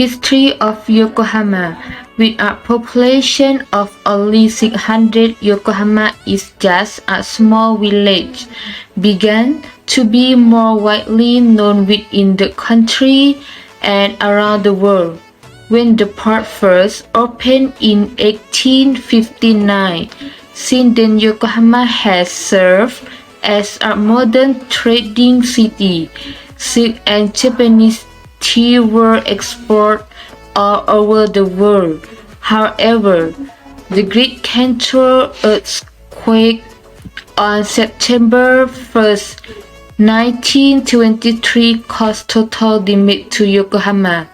history of Yokohama. With a population of only 600, Yokohama is just a small village. Began to be more widely known within the country and around the world. When the port first opened in 1859, since then Yokohama has served as a modern trading city. Silk and Japanese tea were exported all over the world. However, the Great Kanto earthquake on September 1st, 1923 caused total damage to Yokohama,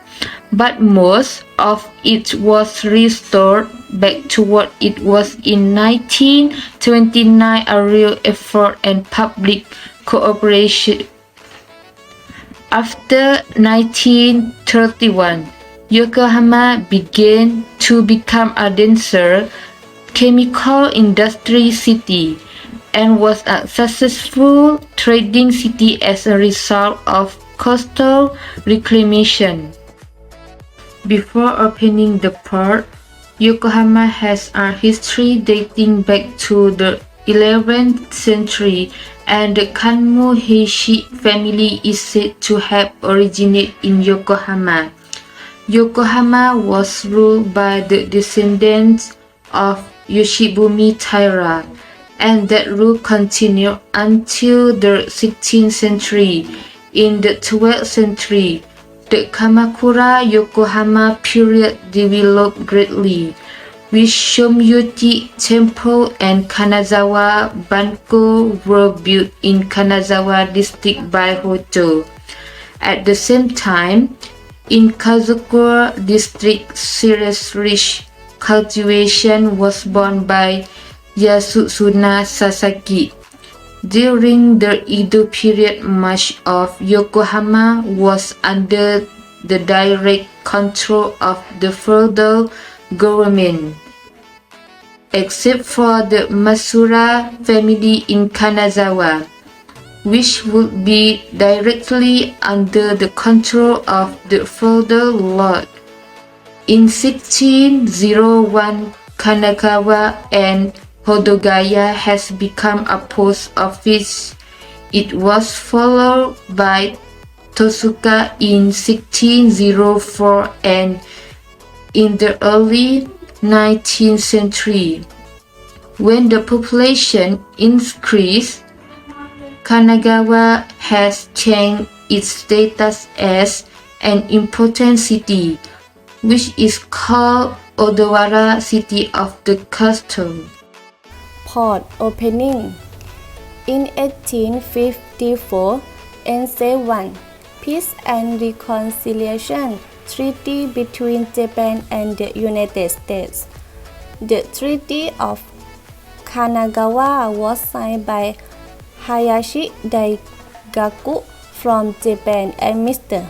but most of it was restored back to what it was in 1929, a real effort and public cooperation. After 1931, Yokohama began to become a denser chemical industry city and was a successful trading city as a result of coastal reclamation. Before opening the port, Yokohama has a history dating back to the 11th century, and the Kanmu Heishi family is said to have originated in Yokohama. Yokohama was ruled by the descendants of Yoshibumi Taira, and that rule continued until the 16th century. In the 12th century, the Kamakura-Yokohama period developed greatly, with Shomyuji Temple and Kanazawa Banko were built in Kanazawa district by Hojo. At the same time, in Kazukura district, serious rich cultivation was born by Yasusuna Sasaki. During the Edo period, much of Yokohama was under the direct control of the feudal government, except for the Masura family in Kanazawa, which would be directly under the control of the feudal lord. In 1601, Kanagawa and Hodogaya has become a post office. It was followed by Tosuka in 1604 and in the early 19th century. When the population increased, Kanagawa has changed its status as an important city, which is called Odawara City of the Coastal. Port opening. In 1854, NC 1 Peace and Reconciliation Treaty between Japan and the United States. The Treaty of Kanagawa was signed by Hayashi Daigaku from Japan and Mr.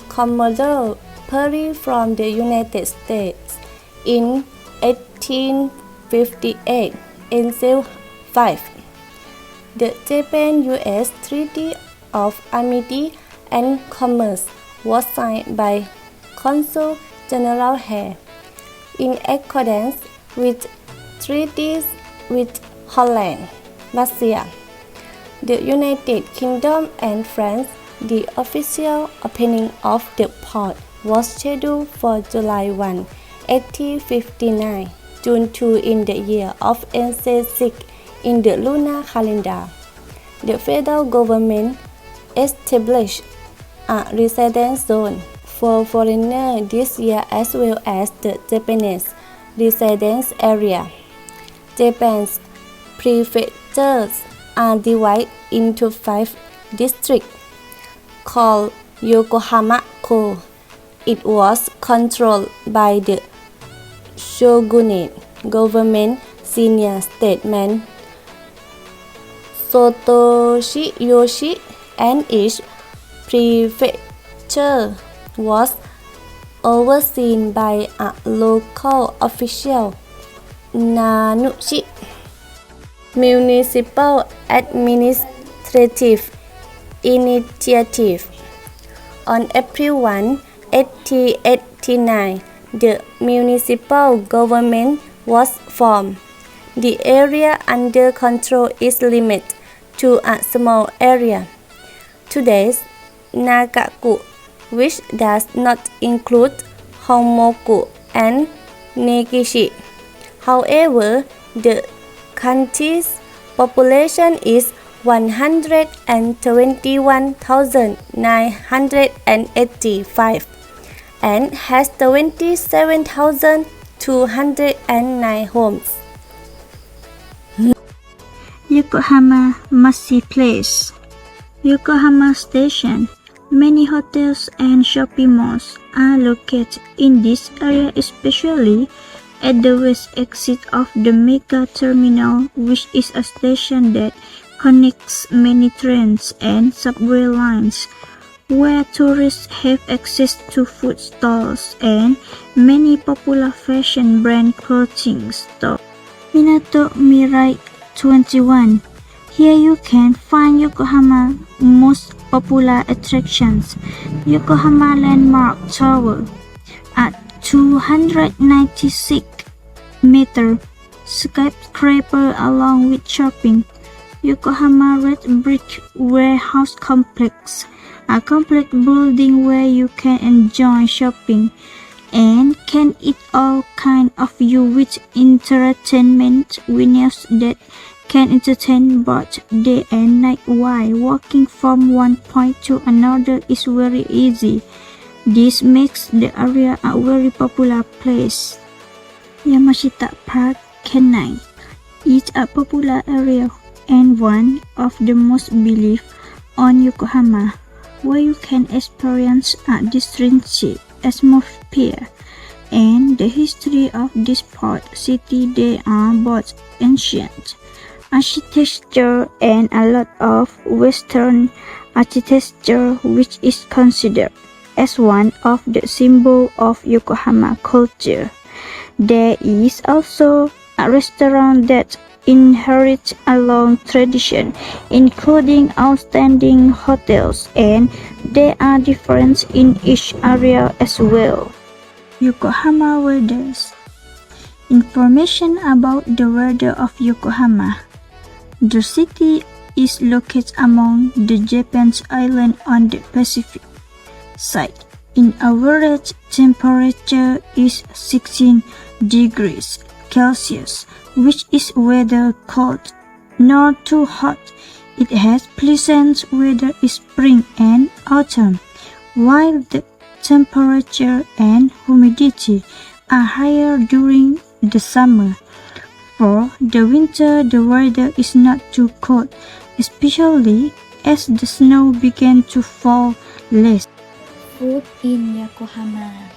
Commodore Perry from the United States. In 1858, NC 5, the Japan-US Treaty of Amity and Commerce was signed by Consul General Hare. In accordance with treaties with Holland, Russia, the United Kingdom and France, the official opening of the port was scheduled for July 1, 1859, June 2 in the year of NC 6 in the lunar calendar. The federal government established a residence zone for foreigners this year as well as the Japanese residence area. Japan's prefectures are divided into 5 districts called Yokohama-ko. It was controlled by the shogunate government senior statesman Satoshi Yoshi, and each prefecture was overseen by a local official, nanuchi. Municipal Administrative Initiative. On April 1, 1889, the municipal government was formed. The area under control is limited to a small area. Today's Nagaku, which does not include Homoku and Negishi. However, the country's population is 121,985 and has 27,209 homes. Yokohama must-see place. Yokohama Station. Many hotels and shopping malls are located in this area, especially at the west exit of the Mega Terminal, which is a station that connects many trains and subway lines, where tourists have access to food stalls and many popular fashion brand clothing stores. Minato Mirai 21. Here you can find Yokohama's most popular attractions. Yokohama Landmark Tower, a 296-meter skyscraper along with shopping. Yokohama Red Brick Warehouse Complex, a complex building where you can enjoy shopping and can eat all kinds of food with entertainment venues that can entertain both day and night while walking from one point to another is very easy. This makes the area a very popular place. Yamashita Park Kenai is a popular area and one of the most believed on Yokohama, where you can experience a distinct atmosphere and the history of this port city. They are both ancient architecture and a lot of Western architecture, which is considered as one of the symbols of Yokohama culture. There is also a restaurant that inherits a long tradition, including outstanding hotels, and there are differences in each area as well. Yokohama weather. Information about the weather of Yokohama. The city is located among the Japanese islands on the Pacific side. In average, temperature is 16 degrees Celsius, which is weather cold, not too hot. It has pleasant weather in spring and autumn, while the temperature and humidity are higher during the summer. For the winter, the weather is not too cold, especially as the snow began to fall less. Food in Yokohama.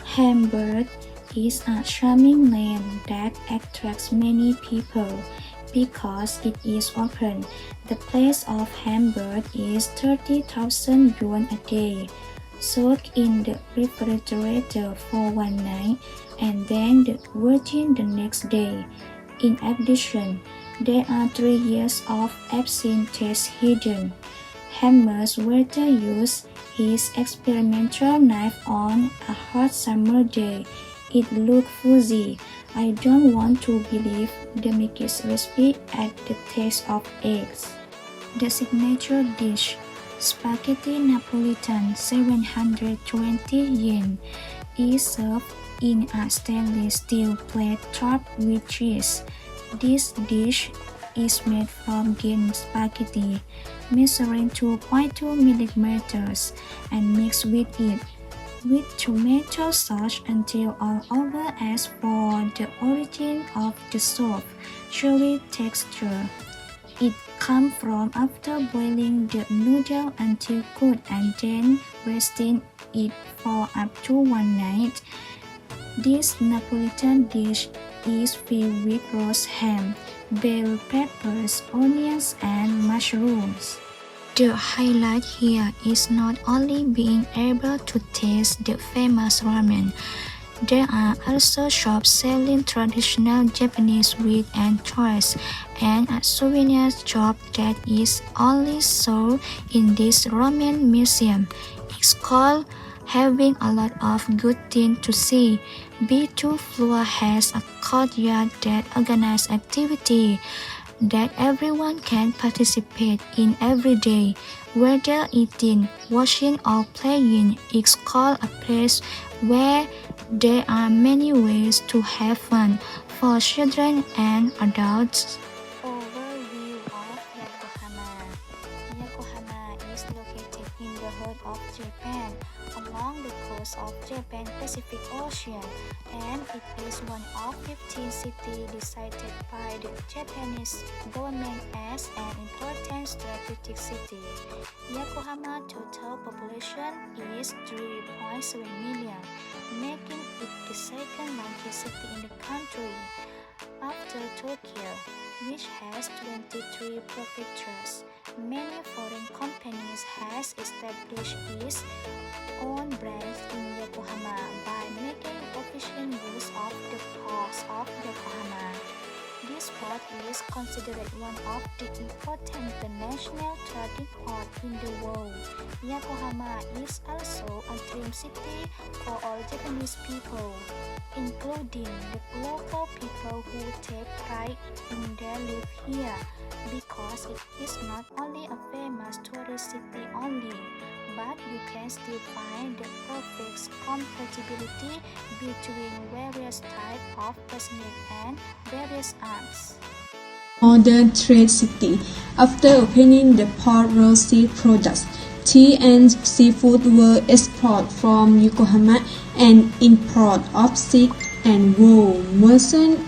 Hamburg is a charming land that attracts many people because it is open. The price of Hamburg is 30,000 yuan a day. Soak in the refrigerator for one night and then the virgin the next day. In addition, there are 3 years of absinthe taste hidden. Hammer's waiter used his experimental knife on a hot summer day. It looked fuzzy. I don't want to believe the Mickey's recipe at the taste of eggs. The signature dish, Spaghetti Napolitan, 720 yen, is served in a stainless steel plate topped with cheese. This dish is made from green spaghetti, measuring 2.2 millimeters, and mixed with it with tomato sauce until all over as for the origin of the soft, chewy texture. It comes from after boiling the noodle until cooked and then resting it for up to one night. This Napolitan dish is filled with roast ham, bell peppers, onions, and mushrooms. The highlight here is not only being able to taste the famous ramen. There are also shops selling traditional Japanese wheat and toys, and a souvenir shop that is only sold in this ramen museum. It's called having a lot of good things to see. B2 floor has a courtyard that organizes activity that everyone can participate in every day, whether eating, watching or playing. It's called a place where there are many ways to have fun for children and adults. Overview of Yokohama. Yokohama is located in the heart of Japan, along the coast of Japan Pacific Ocean, and it is one of 15 cities decided by the Japanese government as an important strategic city. Yokohama total population is 3.7 million, making it the second largest city in the country, after Tokyo, which has 23 prefectures. Many foreign companies has established its own branch in Yokohama by making efficient use of the ports of Yokohama. This port is considered one of the important international trading ports in the world. Yokohama is also a dream city for all Japanese people, including the local people who take pride in their life here, because it is not only a famous tourist city only, but you can still find the perfect compatibility between various types of business and various arts. Modern trade city. After opening the port road sea products, tea and seafood were exported from Yokohama, and import of silk and wool merchants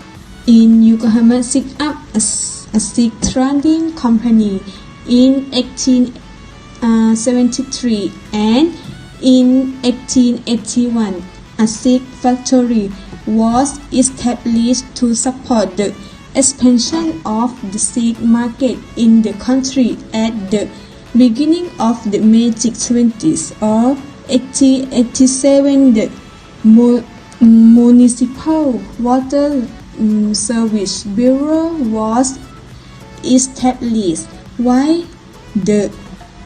in Yokohama set up a silk trading company in 1873, and in 1881 a silk factory was established to support the expansion of the silk market in the country. At the beginning of the Meiji 20s or 1887, the Municipal Water Service Bureau was established, while the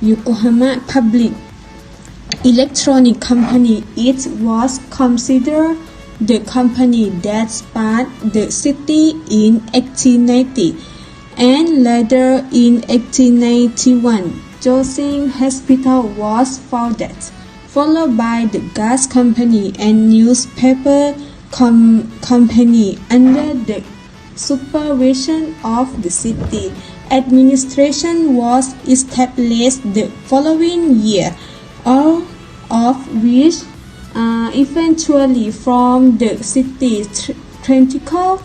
Yokohama Public Electronic Company, it was considered the company that sparked the city in 1890, and later in 1891, Joseon Hospital was founded, followed by the gas company and newspaper company under the supervision of the city administration was established the following year, all of which eventually formed the city's critical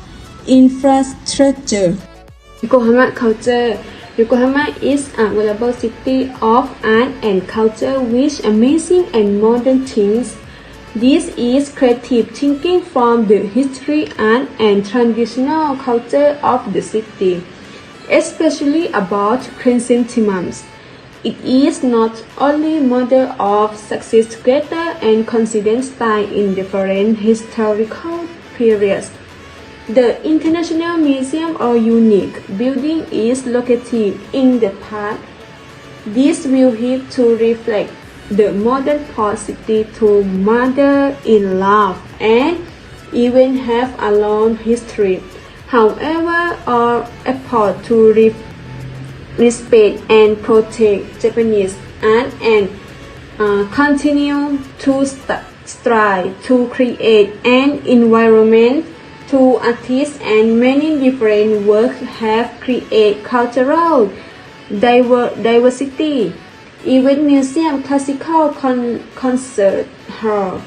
infrastructure. Yokohama culture. Yokohama is a global city of art and culture with amazing and modern things. This is creative thinking from the history, art, and traditional culture of the city, especially about chrysanthemums. It is not only model of success together and confident style in different historical periods. The International Museum or unique building is located in the park. This will help to reflect the modern port city to mother-in-law and even have a long history. However, our effort to respect and protect Japanese art and continue to strive to create an environment to artists and many different works have created cultural diversity. Even museum, classical concert hall,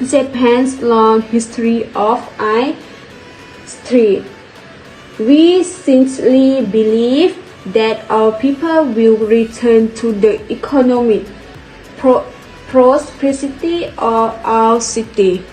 Japan's long history of art street. We sincerely believe that our people will return to the economic prosperity of our city.